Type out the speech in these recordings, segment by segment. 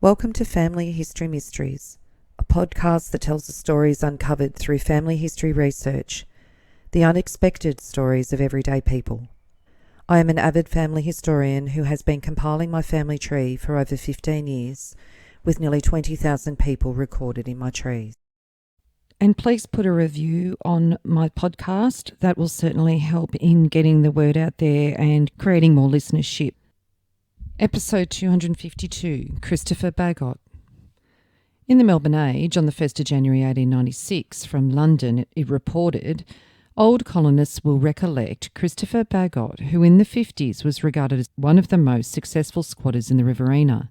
Welcome to Family History Mysteries, a podcast that tells the stories uncovered through family history research, the unexpected stories of everyday people. I am an avid family historian who has been compiling my family tree for over 15 years, with nearly 20,000 people recorded in my trees. And please put a review on my podcast. That will certainly help in getting the word out there and creating more listenership. Episode 252, Christopher Bagot. In the Melbourne Age, on the 1st of January 1896, from London, it reported, old colonists will recollect Christopher Bagot, who in the 50s was regarded as one of the most successful squatters in the Riverina.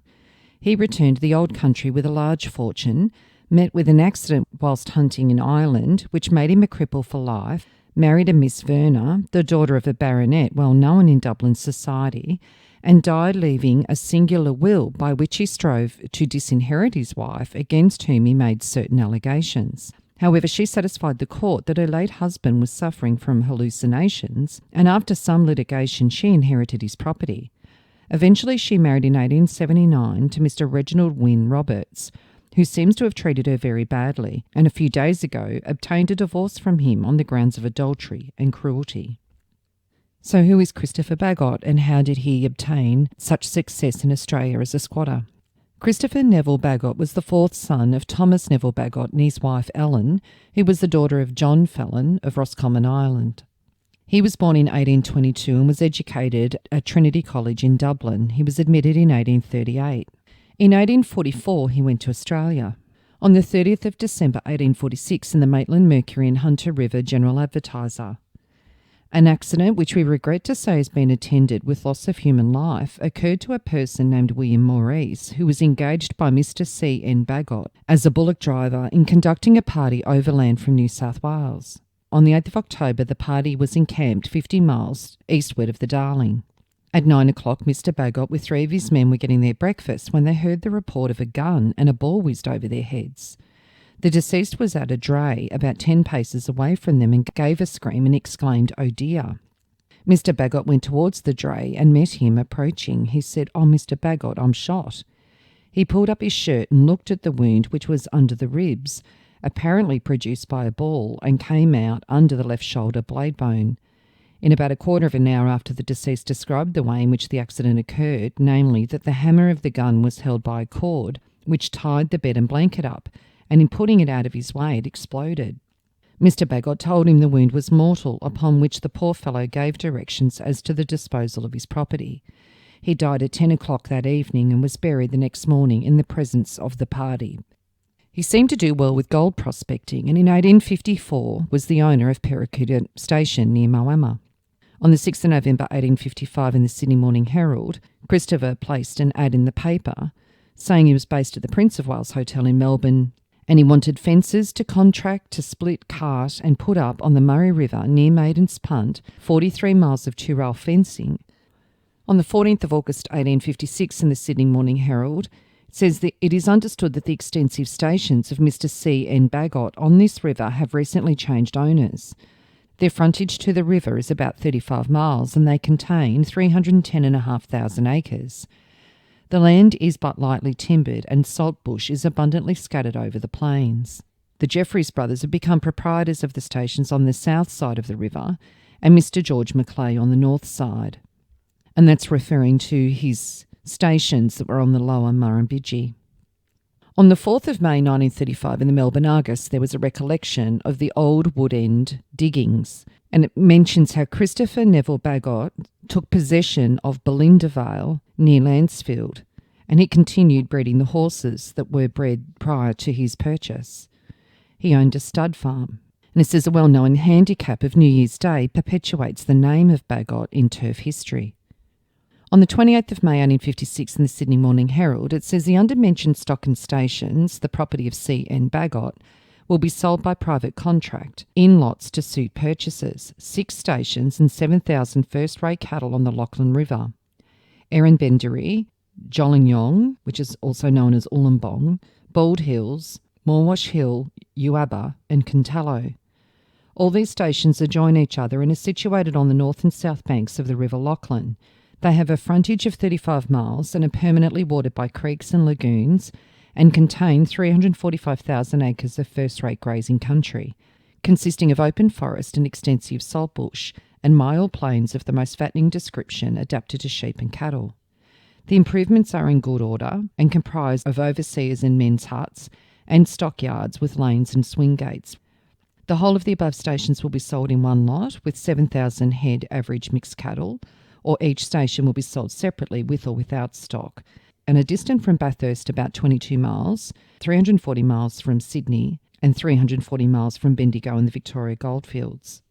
He returned to the old country with a large fortune, met with an accident whilst hunting in Ireland, which made him a cripple for life, married a Miss Verna, the daughter of a baronet well known in Dublin society, and died leaving a singular will by which he strove to disinherit his wife, against whom he made certain allegations. However, she satisfied the court that her late husband was suffering from hallucinations, and after some litigation she inherited his property. Eventually she married in 1879 to Mr. Reginald Wynne Roberts, who seems to have treated her very badly, and a few days ago obtained a divorce from him on the grounds of adultery and cruelty. So who is Christopher Bagot, and how did he obtain such success in Australia as a squatter? Christopher Neville Bagot was the fourth son of Thomas Neville Bagot and his wife Ellen, who was the daughter of John Fallon of Roscommon Island. He was born in 1822 and was educated at Trinity College in Dublin. He was admitted in 1838. In 1844 he went to Australia. On the 30th of December 1846 in the Maitland Mercury and Hunter River General Advertiser. An accident, which we regret to say has been attended with loss of human life, occurred to a person named William Maurice, who was engaged by Mr. C. N. Bagot as a bullock driver in conducting a party overland from New South Wales. On the 8th of October, the party was encamped 50 miles eastward of the Darling. At 9 o'clock, Mr. Bagot with three of his men were getting their breakfast when they heard the report of a gun and a ball whizzed over their heads. The deceased was at a dray about 10 paces away from them and gave a scream and exclaimed, "Oh dear." Mr. Bagot went towards the dray and met him approaching. He said, "Oh, Mr. Bagot, I'm shot." He pulled up his shirt and looked at the wound, which was under the ribs, apparently produced by a ball, and came out under the left shoulder blade bone. In about a quarter of an hour after the deceased described the way in which the accident occurred, namely that the hammer of the gun was held by a cord, which tied the bed and blanket up, and in putting it out of his way it exploded. Mr. Bagot told him the wound was mortal, upon which the poor fellow gave directions as to the disposal of his property. He died at 10 o'clock that evening and was buried the next morning in the presence of the party. He seemed to do well with gold prospecting, and in 1854 was the owner of Perracuda Station near Moama. On the 6th of November 1855 in the Sydney Morning Herald, Christopher placed an ad in the paper saying he was based at the Prince of Wales Hotel in Melbourne, and he wanted fencers to contract to split, cart and put up on the Murray River near Maiden's Punt 43 miles of two-rail fencing. On the 14th of August 1856 in the Sydney Morning Herald, it says that it is understood that the extensive stations of Mr. C. N. Bagot on this river have recently changed owners. Their frontage to the river is about 35 miles and they contain 310,500 acres. The land is but lightly timbered and salt bush is abundantly scattered over the plains. The Jeffreys brothers have become proprietors of the stations on the south side of the river and Mr. George Macleay on the north side. And that's referring to his stations that were on the lower Murrumbidgee. On the 4th of May 1935 in the Melbourne Argus, there was a recollection of the old Wood End diggings, and it mentions how Christopher Neville Bagot took possession of Belinda Vale near Lancefield, and he continued breeding the horses that were bred prior to his purchase. He owned a stud farm, and it says a well-known handicap of New Year's Day perpetuates the name of Bagot in turf history. On the 28th of May 1856 in the Sydney Morning Herald, it says the undermentioned stock and stations, the property of C. N. Bagot, will be sold by private contract in lots to suit purchasers, 6 stations and 7,000 first-rate cattle on the Lachlan River. Erenbendary, Jollignong, which is also known as Ulambong, Bald Hills, Morwash Hill, Uabba and Contallo. All these stations adjoin each other and are situated on the north and south banks of the River Lachlan. They have a frontage of 35 miles and are permanently watered by creeks and lagoons and contain 345,000 acres of first-rate grazing country, consisting of open forest and extensive saltbush and mild plains of the most fattening description adapted to sheep and cattle. The improvements are in good order and comprise of overseers and men's huts and stockyards with lanes and swing gates. The whole of the above stations will be sold in one lot with 7,000 head average mixed cattle, or each station will be sold separately with or without stock, and are distant from Bathurst about 22 miles, 340 miles from Sydney and 340 miles from Bendigo and the Victoria Goldfields.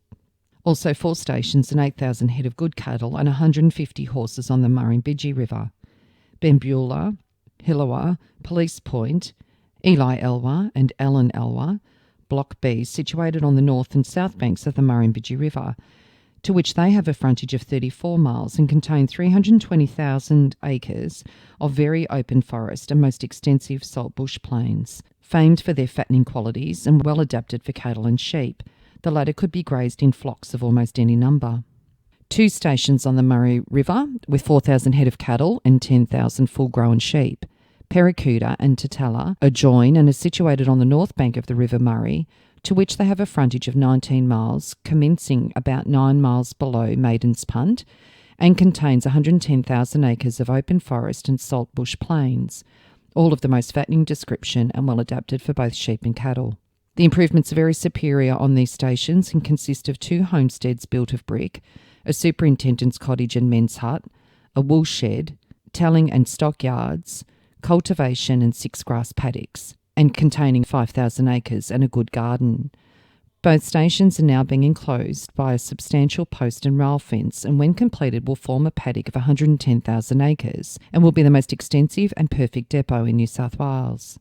Also 4 stations and 8,000 head of good cattle and 150 horses on the Murrumbidgee River. Benbeulah, Hillawa, Police Point, Eli Elwa and Ellen Elwa, Block B, situated on the north and south banks of the Murrumbidgee River, to which they have a frontage of 34 miles and contain 320,000 acres of very open forest and most extensive saltbush plains, famed for their fattening qualities and well adapted for cattle and sheep. The latter could be grazed in flocks of almost any number. 2 stations on the Murray River with 4,000 head of cattle and 10,000 full-grown sheep. Perikuta and Tatala adjoin and are situated on the north bank of the River Murray, to which they have a frontage of 19 miles, commencing about 9 miles below Maiden's Punt, and contains 110,000 acres of open forest and saltbush plains, all of the most fattening description and well adapted for both sheep and cattle. The improvements are very superior on these stations and consist of 2 homesteads built of brick, a superintendent's cottage and men's hut, a wool shed, tallying and stockyards, cultivation and 6 grass paddocks, and containing 5,000 acres and a good garden. Both stations are now being enclosed by a substantial post and rail fence, and when completed will form a paddock of 110,000 acres and will be the most extensive and perfect depot in New South Wales.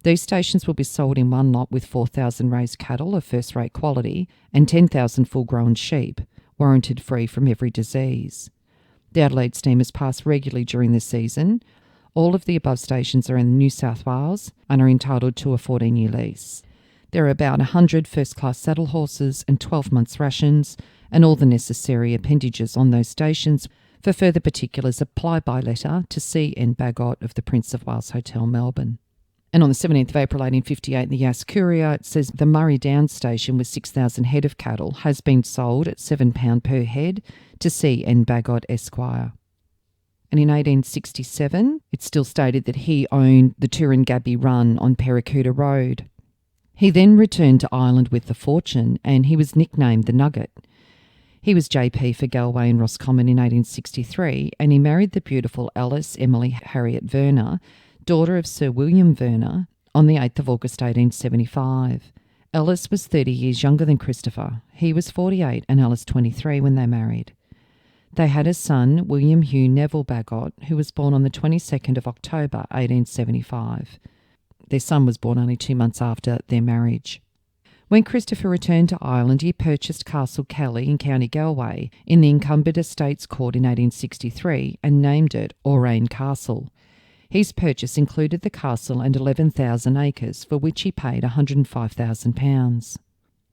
These stations will be sold in one lot with 4,000 raised cattle of first-rate quality and 10,000 full-grown sheep, warranted free from every disease. The Adelaide steamers pass regularly during the season. All of the above stations are in New South Wales and are entitled to a 14-year lease. There are about 100 first-class saddle horses and 12 months' rations and all the necessary appendages on those stations. For further particulars, apply by letter to C.N. Bagot of the Prince of Wales Hotel, Melbourne. And on the 17th of April 1858 in the Yass Courier, it says the Murray Downs station with 6,000 head of cattle has been sold at £7 per head to C.N. Bagot Esquire. And in 1867, it still stated that he owned the Turringabby Run on Perikuta Road. He then returned to Ireland with the fortune, and he was nicknamed the Nugget. He was JP for Galway and Roscommon in 1863, and he married the beautiful Alice Emily Harriet Verner, daughter of Sir William Verner, on the 8th of August 1875. Alice was 30 years younger than Christopher. He was 48 and Alice 23 when they married. They had a son, William Hugh Neville Bagot, who was born on the 22nd of October 1875. Their son was born only 2 months after their marriage. When Christopher returned to Ireland, he purchased Castle Kelly in County Galway in the Encumbered Estates Court in 1863 and named it Oraine Castle. His purchase included the castle and 11,000 acres, for which he paid £105,000.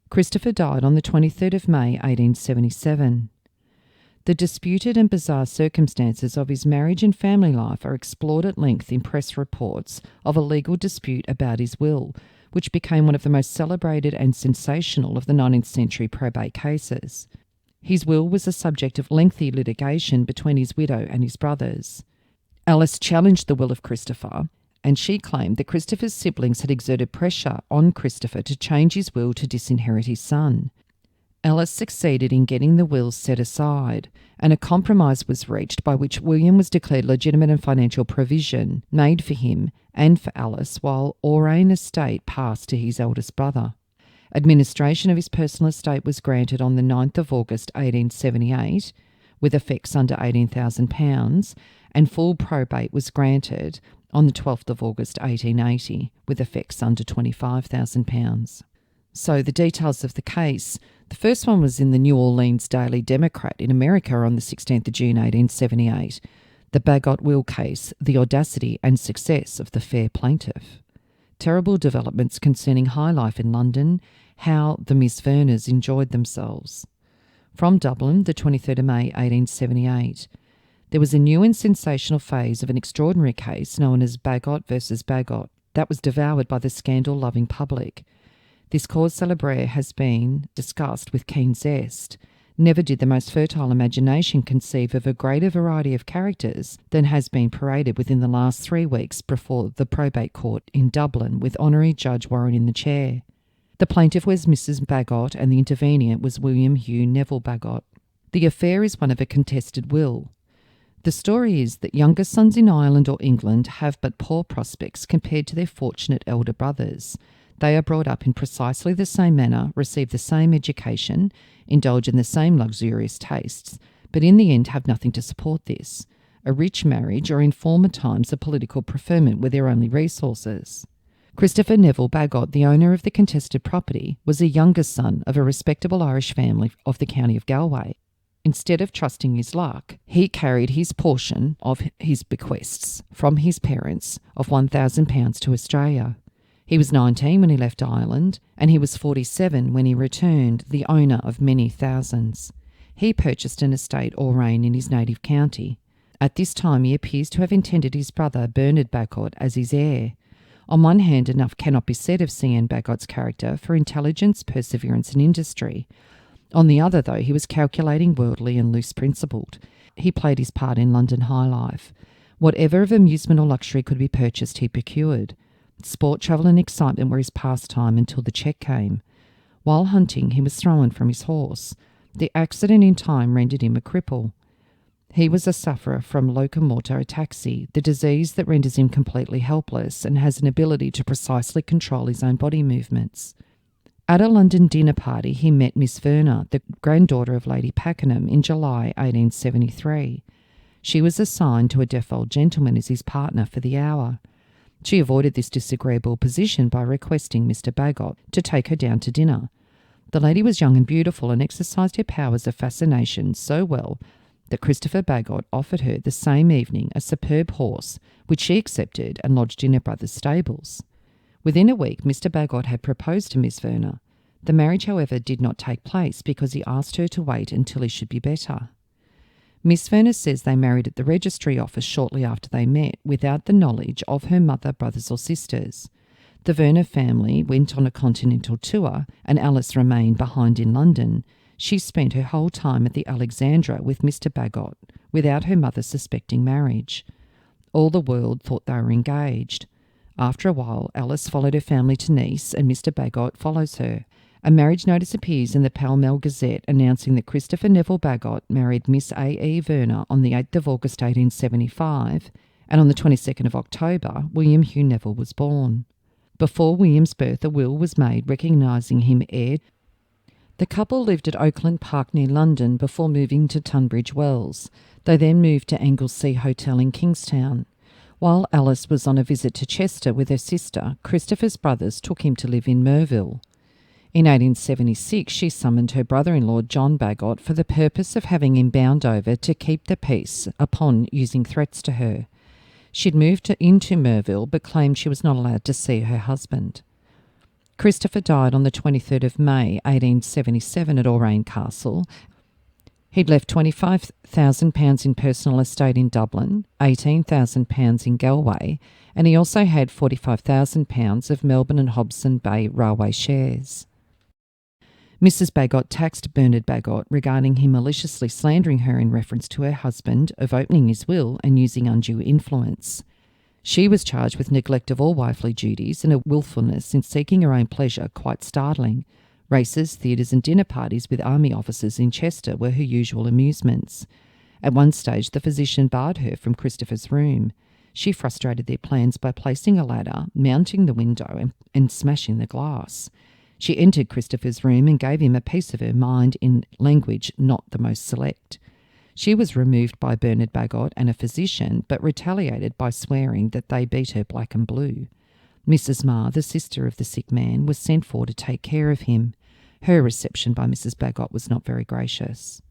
Christopher died on the 23rd of May 1877. The disputed and bizarre circumstances of his marriage and family life are explored at length in press reports of a legal dispute about his will, which became one of the most celebrated and sensational of the 19th century probate cases. His will was the subject of lengthy litigation between his widow and his brothers. Alice challenged the will of Christopher, and she claimed that Christopher's siblings had exerted pressure on Christopher to change his will to disinherit his son. Alice succeeded in getting the will set aside, and a compromise was reached by which William was declared legitimate and financial provision made for him and for Alice, while Oraine estate passed to his eldest brother. Administration of his personal estate was granted on the 9th of August 1878, with effects under £18,000, and full probate was granted on the 12th of August 1880, with effects under £25,000. So the details of the case. The first one was in the New Orleans Daily Democrat in America on the 16th of June 1878. The Bagot will case, the audacity and success of the fair plaintiff. Terrible developments concerning high life in London, how the Miss Verners enjoyed themselves. From Dublin, the 23rd of May 1878. There was a new and sensational phase of an extraordinary case known as Bagot versus Bagot that was devoured by the scandal-loving public. This cause célèbre has been discussed with keen zest. Never did the most fertile imagination conceive of a greater variety of characters than has been paraded within the last 3 weeks before the probate court in Dublin, with Honorary Judge Warren in the chair. The plaintiff was Mrs. Bagot and the intervenient was William Hugh Neville Bagot. The affair is one of a contested will. The story is that younger sons in Ireland or England have but poor prospects compared to their fortunate elder brothers. They are brought up in precisely the same manner, receive the same education, indulge in the same luxurious tastes, but in the end have nothing to support this. A rich marriage, or in former times a political preferment, were their only resources. Christopher Neville Bagot, the owner of the contested property, was a younger son of a respectable Irish family of the county of Galway. Instead of trusting his luck, he carried his portion of his bequests from his parents of £1,000 to Australia. He was 19 when he left Ireland, and he was 47 when he returned, the owner of many thousands. He purchased an estate or reign in his native county. At this time he appears to have intended his brother Bernard Bagot as his heir. On one hand, enough cannot be said of C.N. Bagot's character for intelligence, perseverance and industry. On the other, though, he was calculating, worldly and loose-principled. He played his part in London high life. Whatever of amusement or luxury could be purchased, he procured. Sport, travel and excitement were his pastime until the check came. While hunting, he was thrown from his horse. The accident in time rendered him a cripple. He was a sufferer from locomotor ataxia, the disease that renders him completely helpless and has an ability to precisely control his own body movements. At a London dinner party, he met Miss Verner, the granddaughter of Lady Pakenham, in July 1873. She was assigned to a deaf old gentleman as his partner for the hour. She avoided this disagreeable position by requesting Mr. Bagot to take her down to dinner. The lady was young and beautiful and exercised her powers of fascination so well that Christopher Bagot offered her the same evening a superb horse, which she accepted and lodged in her brother's stables. Within a week, Mr. Bagot had proposed to Miss Verner. The marriage, however, did not take place because he asked her to wait until he should be better. Miss Verner says they married at the registry office shortly after they met, without the knowledge of her mother, brothers or sisters. The Verner family went on a continental tour, and Alice remained behind in London. She spent her whole time at the Alexandra with Mr. Bagot, without her mother suspecting marriage. All the world thought they were engaged. After a while, Alice followed her family to Nice, and Mr. Bagot follows her. A marriage notice appears in the Pall Mall Gazette announcing that Christopher Neville Bagot married Miss A.E. Verner on the 8th of August 1875, and on the 22nd of October, William Hugh Neville was born. Before William's birth, a will was made recognising him heir. The couple lived at Oakland Park near London before moving to Tunbridge Wells. They then moved to Anglesea Hotel in Kingstown. While Alice was on a visit to Chester with her sister, Christopher's brothers took him to live in Merville. In 1876, she summoned her brother-in-law John Bagot for the purpose of having him bound over to keep the peace upon using threats to her. She'd moved into Merville but claimed she was not allowed to see her husband. Christopher died on the 23rd of May 1877 at Oraine Castle. He'd left £25,000 in personal estate in Dublin, £18,000 in Galway, and he also had £45,000 of Melbourne and Hobson Bay Railway shares. Mrs. Bagot taxed Bernard Bagot regarding him maliciously slandering her in reference to her husband, of opening his will and using undue influence. She was charged with neglect of all wifely duties and a wilfulness in seeking her own pleasure quite startling. Races, theatres and dinner parties with army officers in Chester were her usual amusements. At one stage, the physician barred her from Christopher's room. She frustrated their plans by placing a ladder, mounting the window and smashing the glass. She entered Christopher's room and gave him a piece of her mind in language not the most select. She was removed by Bernard Bagot and a physician, but retaliated by swearing that they beat her black and blue. Mrs. Marr, the sister of the sick man, was sent for to take care of him. Her reception by Mrs. Bagot was not very gracious.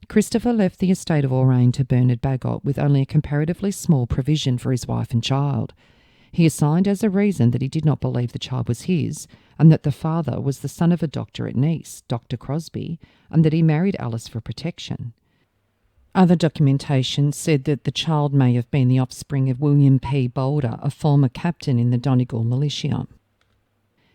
Christopher left the estate of Oraine to Bernard Bagot with only a comparatively small provision for his wife and child. He assigned as a reason that he did not believe the child was his, and that the father was the son of a doctor at Nice, Dr. Crosby, and that he married Alice for protection. Other documentation said that the child may have been the offspring of William P. Boulder, a former captain in the Donegal militia.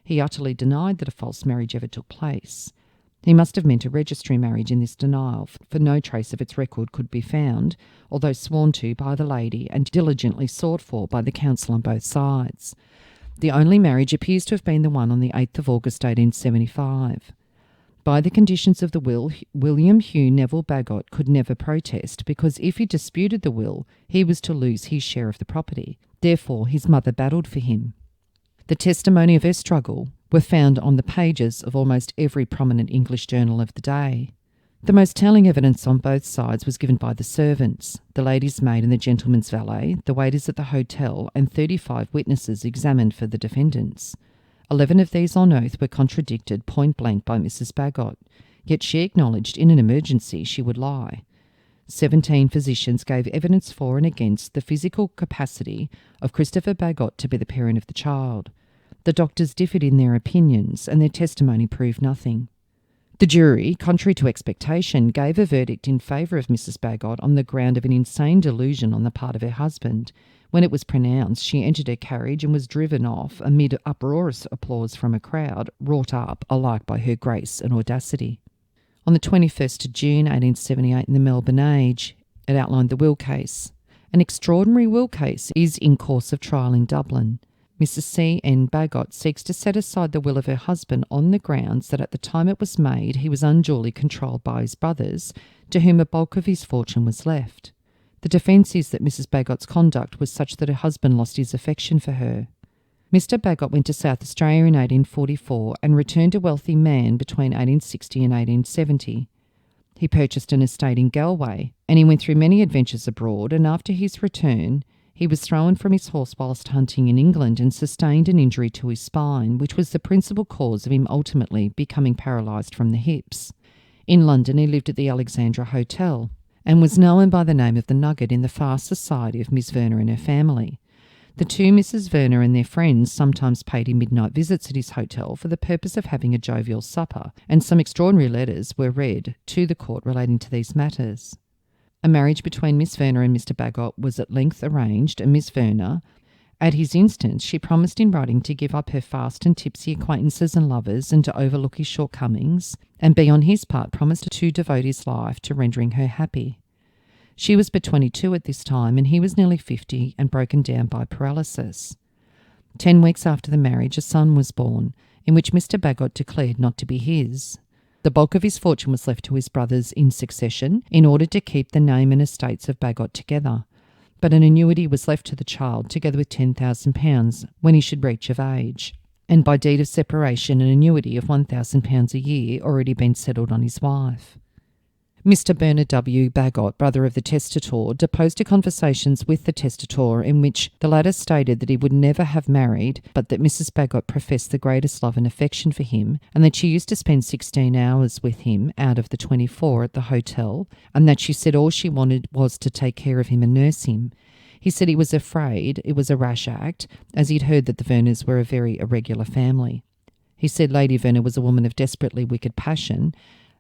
He utterly denied that a false marriage ever took place. He must have meant a registry marriage in this denial, for no trace of its record could be found, although sworn to by the lady and diligently sought for by the counsel on both sides. The only marriage appears to have been the one on the 8th of August 1875. By the conditions of the will, William Hugh Neville Bagot could never protest, because if he disputed the will, he was to lose his share of the property. Therefore, his mother battled for him. The testimony of her struggle were found on the pages of almost every prominent English journal of the day. The most telling evidence on both sides was given by the servants, the lady's maid and the gentleman's valet, the waiters at the hotel, and 35 witnesses examined for the defendants. 11 of these on oath were contradicted point blank by Mrs. Bagot, yet she acknowledged in an emergency she would lie. 17 physicians gave evidence for and against the physical capacity of Christopher Bagot to be the parent of the child. The doctors differed in their opinions, and their testimony proved nothing. The jury, contrary to expectation, gave a verdict in favour of Mrs. Bagot on the ground of an insane delusion on the part of her husband. When it was pronounced, she entered her carriage and was driven off amid uproarious applause from a crowd, wrought up alike by her grace and audacity. On the 21st of June 1878 in the Melbourne Age, it outlined the will case. An extraordinary will case is in course of trial in Dublin. Mrs. C. N. Bagot seeks to set aside the will of her husband on the grounds that at the time it was made he was unduly controlled by his brothers, to whom a bulk of his fortune was left. The defence is that Mrs. Bagot's conduct was such that her husband lost his affection for her. Mr. Bagot went to South Australia in 1844 and returned a wealthy man between 1860 and 1870. He purchased an estate in Galway, and he went through many adventures abroad, and after his return he was thrown from his horse whilst hunting in England and sustained an injury to his spine, which was the principal cause of him ultimately becoming paralysed from the hips. In London he lived at the Alexandra Hotel, and was known by the name of the Nugget in the fast society of Miss Verner and her family. The two Mrs. Verner and their friends sometimes paid him midnight visits at his hotel for the purpose of having a jovial supper, and some extraordinary letters were read to the court relating to these matters. A marriage between Miss Verner and Mr. Bagot was at length arranged, and Miss Verner, at his instance, she promised in writing to give up her fast and tipsy acquaintances and lovers and to overlook his shortcomings, and B on his part promised to devote his life to rendering her happy. She was but 22 at this time, and he was nearly 50 and broken down by paralysis. 10 weeks after the marriage, a son was born, in which Mr. Bagot declared not to be his. The bulk of his fortune was left to his brothers in succession in order to keep the name and estates of Bagot together, but an annuity was left to the child together with £10,000 when he should reach of age, and by deed of separation an annuity of £1,000 a year already been settled on his wife. Mr. Bernard W. Bagot, brother of the testator, deposed to conversations with the testator in which the latter stated that he would never have married, but that Mrs. Bagot professed the greatest love and affection for him, and that she used to spend 16 hours with him out of the 24 at the hotel, and that she said all she wanted was to take care of him and nurse him. He said he was afraid it was a rash act, as he'd heard that the Verners were a very irregular family. He said Lady Verner was a woman of desperately wicked passion,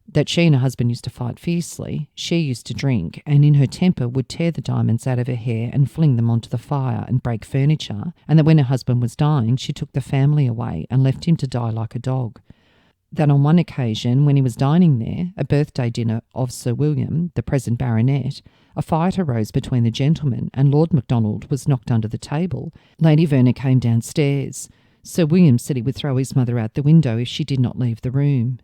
that she and her husband used to fight fiercely. She used to drink, and in her temper would tear the diamonds out of her hair and fling them onto the fire and break furniture, and that when her husband was dying, she took the family away and left him to die like a dog. That on one occasion, when he was dining there, a birthday dinner of Sir William, the present baronet, a fight arose between the gentlemen, and Lord Macdonald was knocked under the table. Lady Verner came downstairs. Sir William said he would throw his mother out the window if she did not leave the room.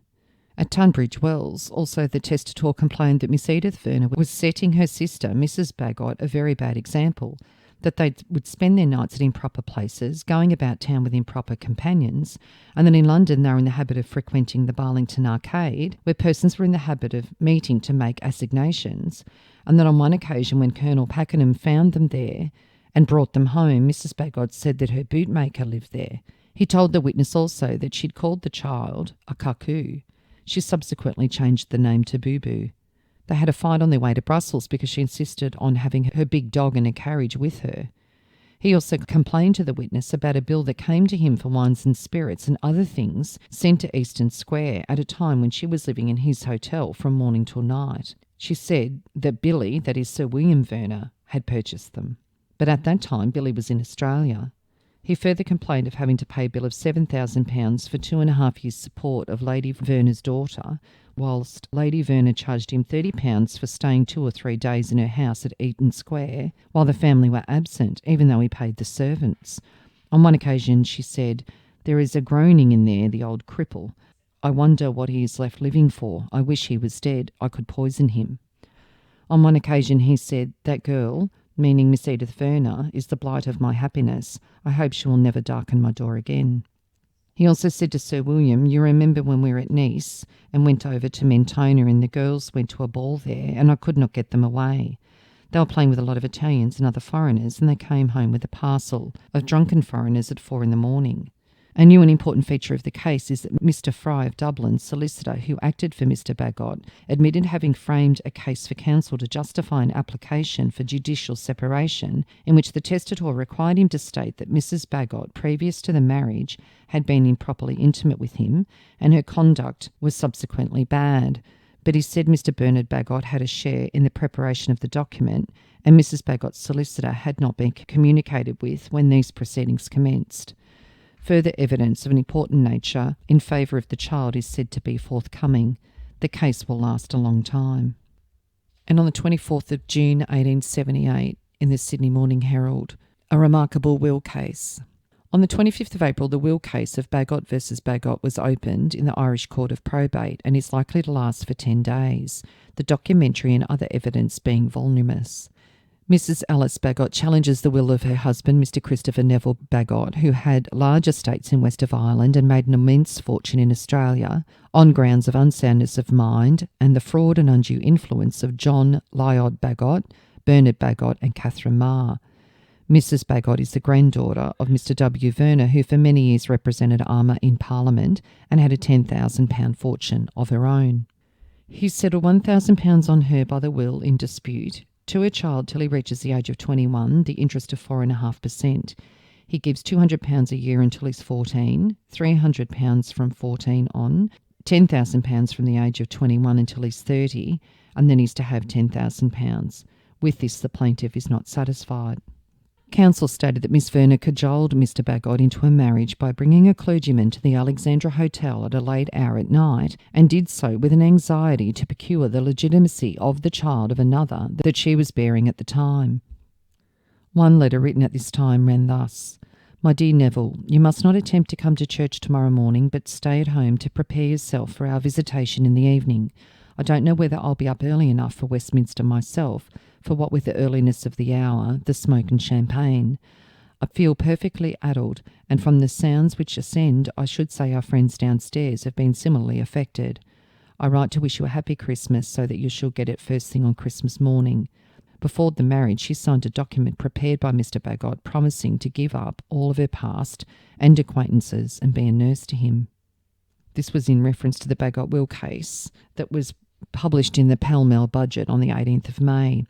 At Tunbridge Wells, also the testator complained that Miss Edith Verner was setting her sister, Mrs. Bagot, a very bad example, that they would spend their nights at improper places, going about town with improper companions, and that in London they were in the habit of frequenting the Barlington Arcade, where persons were in the habit of meeting to make assignations, and that on one occasion when Colonel Pakenham found them there and brought them home, Mrs. Bagot said that her bootmaker lived there. He told the witness also that she'd called the child a cuckoo. She subsequently changed the name to Boo Boo. They had a fight on their way to Brussels because she insisted on having her big dog in a carriage with her. He also complained to the witness about a bill that came to him for wines and spirits and other things sent to Easton Square at a time when she was living in his hotel from morning till night. She said that Billy, that is Sir William Verner, had purchased them. But at that time, Billy was in Australia. He further complained of having to pay a bill of £7,000 for 2.5 years' support of Lady Verner's daughter, whilst Lady Verner charged him £30 for staying 2 or 3 days in her house at Eaton Square while the family were absent, even though he paid the servants. On one occasion, she said, "There is a groaning in there, the old cripple. I wonder what he is left living for. I wish he was dead. I could poison him." On one occasion, he said, "That girl," meaning Miss Edith Verner, "is the blight of my happiness. I hope she will never darken my door again." He also said to Sir William, "You remember when we were at Nice and went over to Mentona and the girls went to a ball there and I could not get them away. They were playing with a lot of Italians and other foreigners and they came home with a parcel of drunken foreigners at 4 a.m. A new and important feature of the case is that Mr. Fry of Dublin, solicitor who acted for Mr. Bagot, admitted having framed a case for counsel to justify an application for judicial separation in which the testator required him to state that Mrs. Bagot, previous to the marriage, had been improperly intimate with him and her conduct was subsequently bad. But he said Mr. Bernard Bagot had a share in the preparation of the document and Mrs. Bagot's solicitor had not been communicated with when these proceedings commenced. Further evidence of an important nature in favour of the child is said to be forthcoming. The case will last a long time. And on the 24th of June 1878, in the Sydney Morning Herald, a remarkable will case. On the 25th of April, the will case of Bagot versus Bagot was opened in the Irish Court of Probate and is likely to last for 10 days, the documentary and other evidence being voluminous. Mrs. Alice Bagot challenges the will of her husband, Mr. Christopher Neville Bagot, who had large estates in west of Ireland and made an immense fortune in Australia, on grounds of unsoundness of mind and the fraud and undue influence of John Lyod Bagot, Bernard Bagot and Catherine Marr. Mrs. Bagot is the granddaughter of Mr. W. Verner, who for many years represented Armour in Parliament and had a £10,000 fortune of her own. He settled £1,000 on her by the will in dispute, to her child till he reaches the age of 21, the interest of 4.5%. He gives £200 a year until he's 14, £300 from 14 on, £10,000 from the age of 21 until he's 30, and then he's to have £10,000. With this, the plaintiff is not satisfied. Counsel stated that Miss Verner cajoled Mr. Bagot into a marriage by bringing a clergyman to the Alexandra Hotel at a late hour at night, and did so with an anxiety to procure the legitimacy of the child of another that she was bearing at the time. One letter written at this time ran thus: "My dear Neville, you must not attempt to come to church tomorrow morning, but stay at home to prepare yourself for our visitation in the evening. I don't know whether I'll be up early enough for Westminster myself, for what with the earliness of the hour, the smoke and champagne. I feel perfectly addled, and from the sounds which ascend, I should say our friends downstairs have been similarly affected. I write to wish you a happy Christmas so that you shall get it first thing on Christmas morning." Before the marriage, she signed a document prepared by Mr. Bagot promising to give up all of her past and acquaintances and be a nurse to him. This was in reference to the Bagot will case that was published in the Pall Mall Budget on the 18th of May.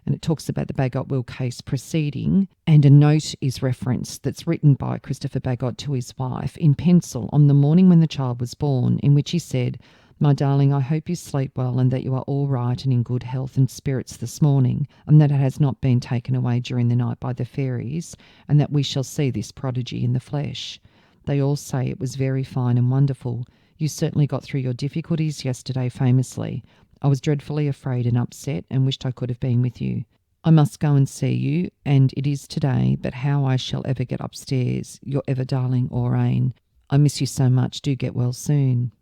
And it talks about the Bagot will case proceeding, and a note is referenced that's written by Christopher Bagot to his wife in pencil on the morning when the child was born, in which he said, "My darling, I hope you sleep well and that you are all right and in good health and spirits this morning, and that it has not been taken away during the night by the fairies, and that we shall see this prodigy in the flesh. They all say it was very fine and wonderful. You certainly got through your difficulties yesterday famously. I was dreadfully afraid and upset and wished I could have been with you. I must go and see you, and it is today, but how I shall ever get upstairs. Your ever darling Aurane. I miss you so much. Do get well soon."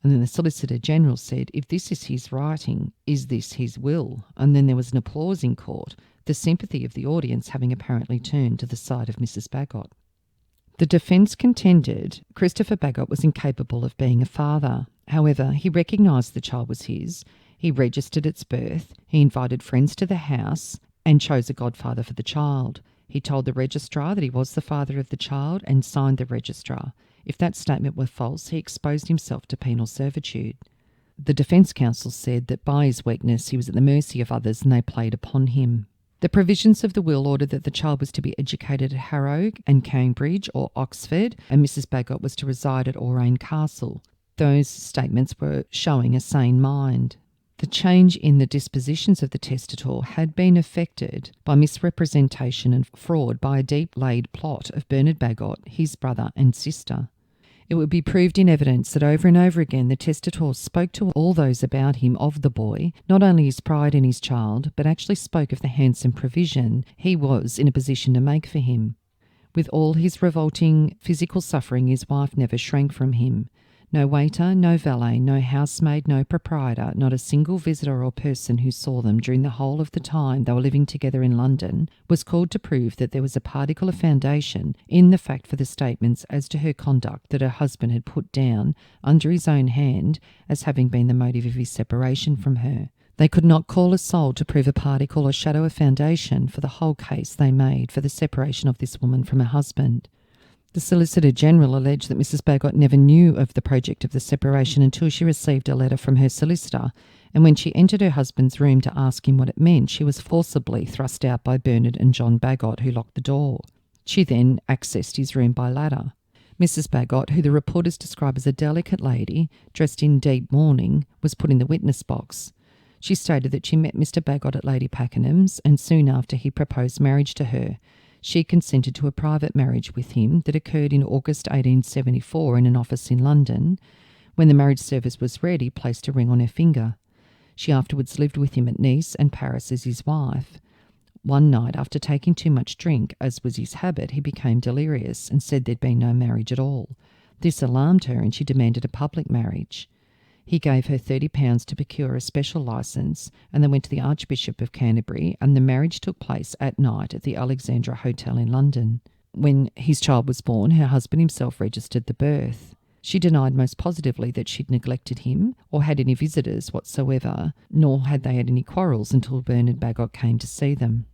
And then the Solicitor General said, "If this is his writing, is this his will?" And then there was an applause in court, the sympathy of the audience having apparently turned to the side of Mrs. Bagot. The defence contended Christopher Bagot was incapable of being a father. However, he recognised the child was his, he registered its birth, he invited friends to the house and chose a godfather for the child. He told the registrar that he was the father of the child and signed the registrar. If that statement were false, he exposed himself to penal servitude. The defence counsel said that by his weakness he was at the mercy of others and they played upon him. The provisions of the will ordered that the child was to be educated at Harrow and Cambridge or Oxford, and Mrs. Bagot was to reside at Aurane Castle. Those statements were showing a sane mind. The change in the dispositions of the testator had been affected by misrepresentation and fraud by a deep-laid plot of Bernard Bagot, his brother and sister. It would be proved in evidence that over and over again the testator spoke to all those about him of the boy, not only his pride in his child, but actually spoke of the handsome provision he was in a position to make for him. With all his revolting physical suffering, his wife never shrank from him. No waiter, no valet, no housemaid, no proprietor, not a single visitor or person who saw them during the whole of the time they were living together in London was called to prove that there was a particle of foundation in the fact for the statements as to her conduct that her husband had put down under his own hand as having been the motive of his separation from her. They could not call a soul to prove a particle or shadow of foundation for the whole case they made for the separation of this woman from her husband. The Solicitor General alleged that Mrs. Bagot never knew of the project of the separation until she received a letter from her solicitor, and when she entered her husband's room to ask him what it meant, she was forcibly thrust out by Bernard and John Bagot, who locked the door. She then accessed his room by ladder. Mrs. Bagot, who the reporters describe as a delicate lady, dressed in deep mourning, was put in the witness box. She stated that she met Mr. Bagot at Lady Pakenham's, and soon after he proposed marriage to her. She consented to a private marriage with him that occurred in August 1874 in an office in London. When the marriage service was ready, placed a ring on her finger. She afterwards lived with him at Nice and Paris as his wife. One night, after taking too much drink, as was his habit, he became delirious and said there'd been no marriage at all. This alarmed her and she demanded a public marriage. He gave her £30 to procure a special licence, and they went to the Archbishop of Canterbury, and the marriage took place at night at the Alexandra Hotel in London. When his child was born, her husband himself registered the birth. She denied most positively that she'd neglected him or had any visitors whatsoever, nor had they had any quarrels until Bernard Bagot came to see them.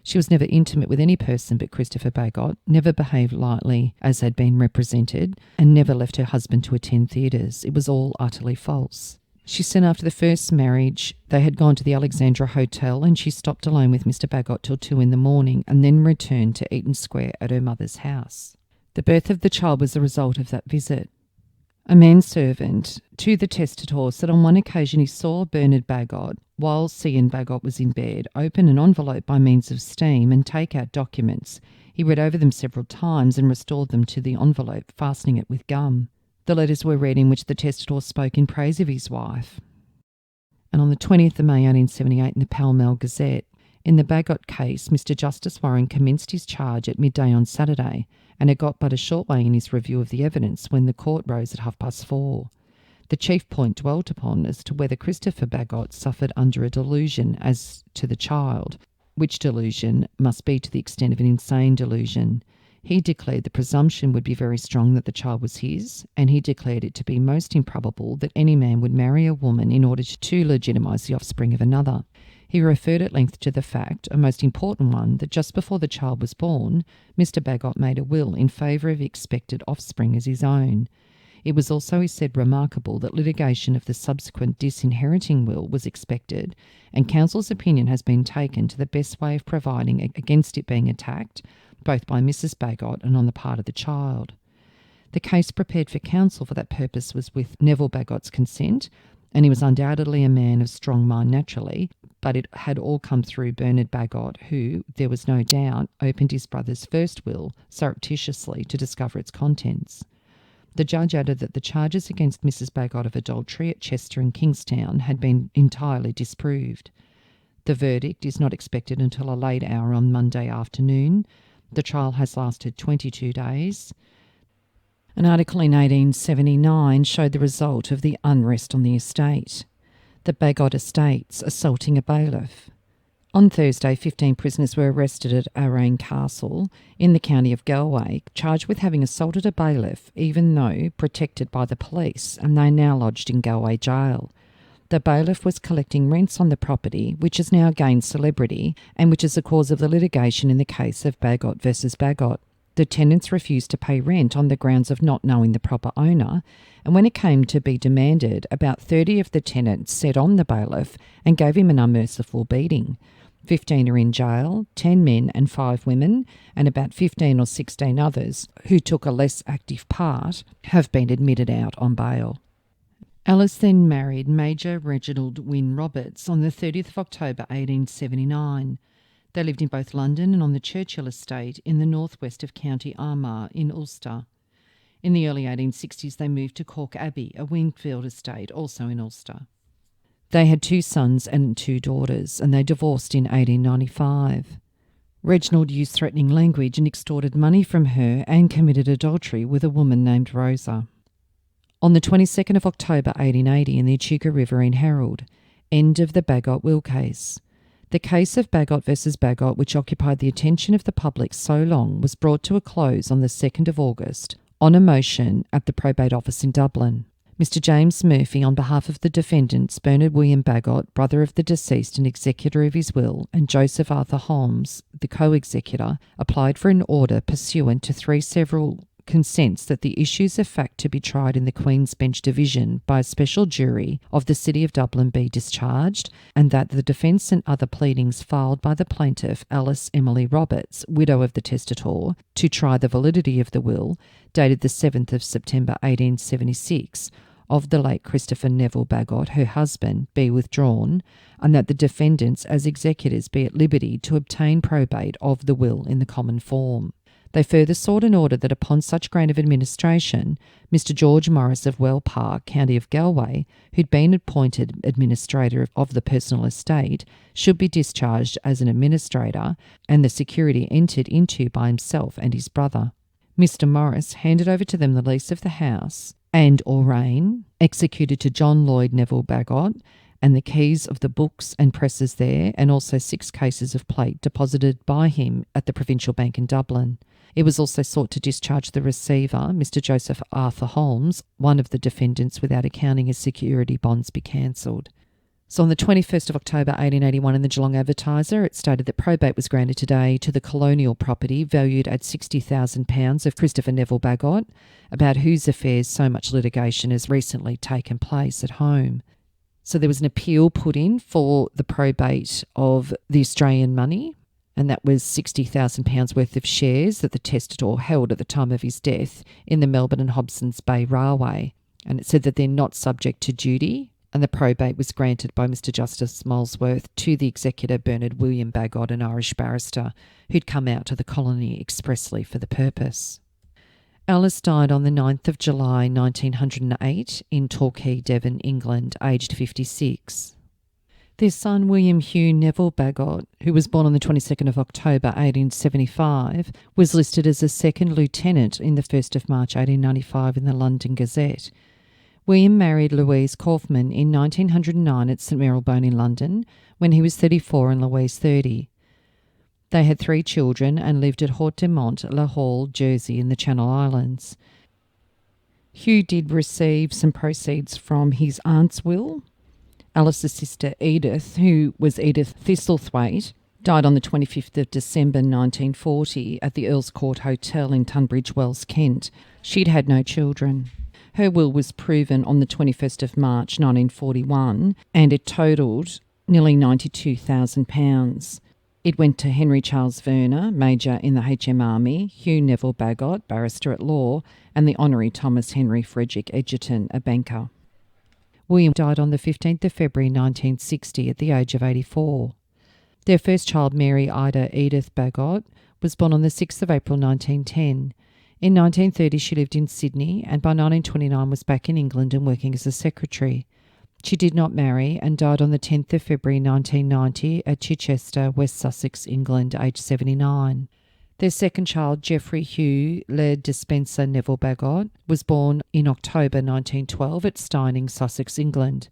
She was never intimate with any person but Christopher Bagot, never behaved lightly as had been represented, and never left her husband to attend theatres. It was all utterly false. She said after the first marriage they had gone to the Alexandra Hotel and she stopped alone with Mr. Bagot till 2 a.m. and then returned to Eaton Square at her mother's house. The birth of the child was the result of that visit. A manservant to the testator said on one occasion he saw Bernard Bagot, while C.N. Bagot was in bed, open an envelope by means of steam and take out documents. He read over them several times and restored them to the envelope, fastening it with gum. The letters were read in which the testator spoke in praise of his wife. And on the 20th of May 1878 in the Pall Mall Gazette, in the Bagot case, Mr. Justice Warren commenced his charge at midday on Saturday, and had got but a short way in his review of the evidence when the court rose at 4:30. The chief point dwelt upon as to whether Christopher Bagot suffered under a delusion as to the child, which delusion must be to the extent of an insane delusion. He declared the presumption would be very strong that the child was his, and he declared it to be most improbable that any man would marry a woman in order to legitimise the offspring of another. He referred at length to the fact, a most important one, that just before the child was born, Mr. Bagot made a will in favour of the expected offspring as his own. It was also, he said, remarkable that litigation of the subsequent disinheriting will was expected, and counsel's opinion has been taken to the best way of providing against it being attacked, both by Mrs. Bagot and on the part of the child. The case prepared for counsel for that purpose was with Neville Bagot's consent, and he was undoubtedly a man of strong mind naturally, but it had all come through Bernard Bagot, who, there was no doubt, opened his brother's first will surreptitiously to discover its contents. The judge added that the charges against Mrs. Bagot of adultery at Chester and Kingstown had been entirely disproved. The verdict is not expected until a late hour on Monday afternoon. The trial has lasted 22 days. An article in 1879 showed the result of the unrest on the estate. The Bagot estates assaulting a bailiff. On Thursday, 15 prisoners were arrested at Arraine Castle in the county of Galway, charged with having assaulted a bailiff, even though protected by the police, and they are now lodged in Galway jail. The bailiff was collecting rents on the property, which has now gained celebrity, and which is the cause of the litigation in the case of Bagot versus Bagot. The tenants refused to pay rent on the grounds of not knowing the proper owner, and when it came to be demanded, about 30 of the tenants set on the bailiff and gave him an unmerciful beating. 15 are in jail, 10 men and 5 women, and about 15 or 16 others who took a less active part have been admitted out on bail. Alice then married Major Reginald Wynne Roberts on the 30th of October 1879. They lived in both London and on the Churchill estate in the northwest of County Armagh in Ulster. In the early 1860s, they moved to Cork Abbey, a Wingfield estate, also in Ulster. They had 2 sons and 2 daughters, and they divorced in 1895. Reginald used threatening language and extorted money from her and committed adultery with a woman named Rosa. On the 22nd of October 1880 in the Echuca Riverina Herald, end of the Bagot will case. The case of Bagot versus Bagot, which occupied the attention of the public so long, was brought to a close on the 2nd of August on a motion at the probate office in Dublin. Mr. James Murphy, on behalf of the defendants, Bernard William Bagot, brother of the deceased and executor of his will, and Joseph Arthur Holmes, the co-executor, applied for an order pursuant to 3 several consents that the issues of fact to be tried in the Queen's Bench Division by a special jury of the City of Dublin be discharged, and that the defence and other pleadings filed by the plaintiff Alice Emily Roberts, widow of the testator, to try the validity of the will, dated the 7th of September 1876, of the late Christopher Neville Bagot, her husband, be withdrawn, and that the defendants as executors be at liberty to obtain probate of the will in the common form. They further sought an order that upon such grant of administration, Mr. George Morris of Well Park, County of Galway, who'd been appointed administrator of the personal estate, should be discharged as an administrator, and the security entered into by himself and his brother. Mr. Morris handed over to them the lease of the house and Orain, executed to John Lloyd Neville Bagot, and the keys of the books and presses there, and also 6 cases of plate deposited by him at the Provincial Bank in Dublin. It was also sought to discharge the receiver, Mr. Joseph Arthur Holmes, one of the defendants, without accounting his security bonds be cancelled. So on the 21st of October 1881 in the Geelong Advertiser, it stated that probate was granted today to the colonial property valued at £60,000 of Christopher Neville Bagot, about whose affairs so much litigation has recently taken place at home. So there was an appeal put in for the probate of the Australian money, and that was £60,000 worth of shares that the testator held at the time of his death in the Melbourne and Hobsons Bay Railway. And it said that they're not subject to duty, and the probate was granted by Mr. Justice Molesworth to the executor Bernard William Bagot, an Irish barrister who'd come out to the colony expressly for the purpose. Alice died on the 9th of July 1908 in Torquay, Devon, England, aged 56. Their son William Hugh Neville Bagot, who was born on the 22nd of October 1875, was listed as a second lieutenant in the 1st of March 1895 in the London Gazette. William married Louise Kaufman in 1909 at St Marylebone in London, when he was 34 and Louise 30. They had 3 children and lived at Haute de Mont, La Hall, Jersey in the Channel Islands. Hugh did receive some proceeds from his aunt's will. Alice's sister Edith, who was Edith Thistlethwaite, died on the 25th of December 1940 at the Earl's Court Hotel in Tunbridge Wells, Kent. She'd had no children. Her will was proven on the 21st of March 1941, and it totalled nearly £92,000. It went to Henry Charles Verner, Major in the HM Army, Hugh Neville Bagot, Barrister at Law, and the Honorary Thomas Henry Frederick Edgerton, a banker. William died on the 15th of February 1960 at the age of 84. Their first child, Mary Ida Edith Bagot, was born on the 6th of April 1910. In 1930 she lived in Sydney, and by 1929 was back in England and working as a secretary. She did not marry and died on the 10th of February 1990 at Chichester, West Sussex, England, aged 79. Their second child, Geoffrey Hugh Le Despencer Neville Bagot, was born in October 1912 at Steyning, Sussex, England.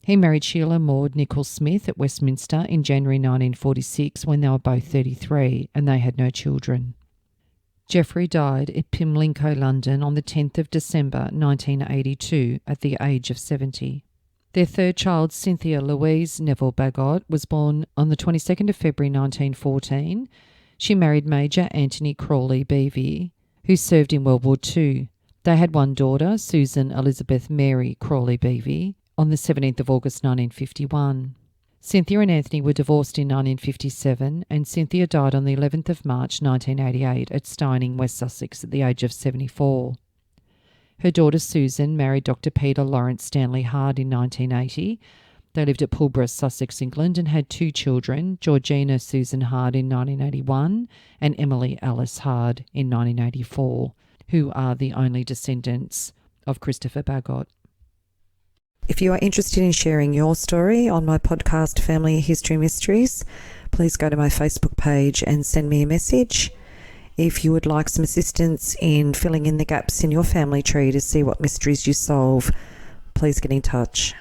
He married Sheila Maud Nicholl Smith at Westminster in January 1946 when they were both 33, and they had no children. Geoffrey died at Pimlico, London on the 10th of December 1982 at the age of 70. Their third child, Cynthia Louise Neville Bagot, was born on the 22nd of February 1914. She married Major Anthony Crawley Beevy, who served in World War II. They had one daughter, Susan Elizabeth Mary Crawley Beevy, on the 17th of August 1951. Cynthia and Anthony were divorced in 1957, and Cynthia died on the 11th of March 1988 at Steyning, West Sussex, at the age of 74. Her daughter Susan married Dr. Peter Lawrence Stanley Hard in 1980. They lived at Pulborough, Sussex, England, and had 2 children, Georgina Susan Hard in 1981 and Emily Alice Hard in 1984, who are the only descendants of Christopher Bagot. If you are interested in sharing your story on my podcast, Family History Mysteries, please go to my Facebook page and send me a message. If you would like some assistance in filling in the gaps in your family tree to see what mysteries you solve, please get in touch.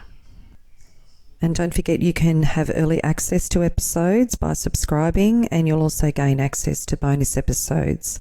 And don't forget, you can have early access to episodes by subscribing, and you'll also gain access to bonus episodes.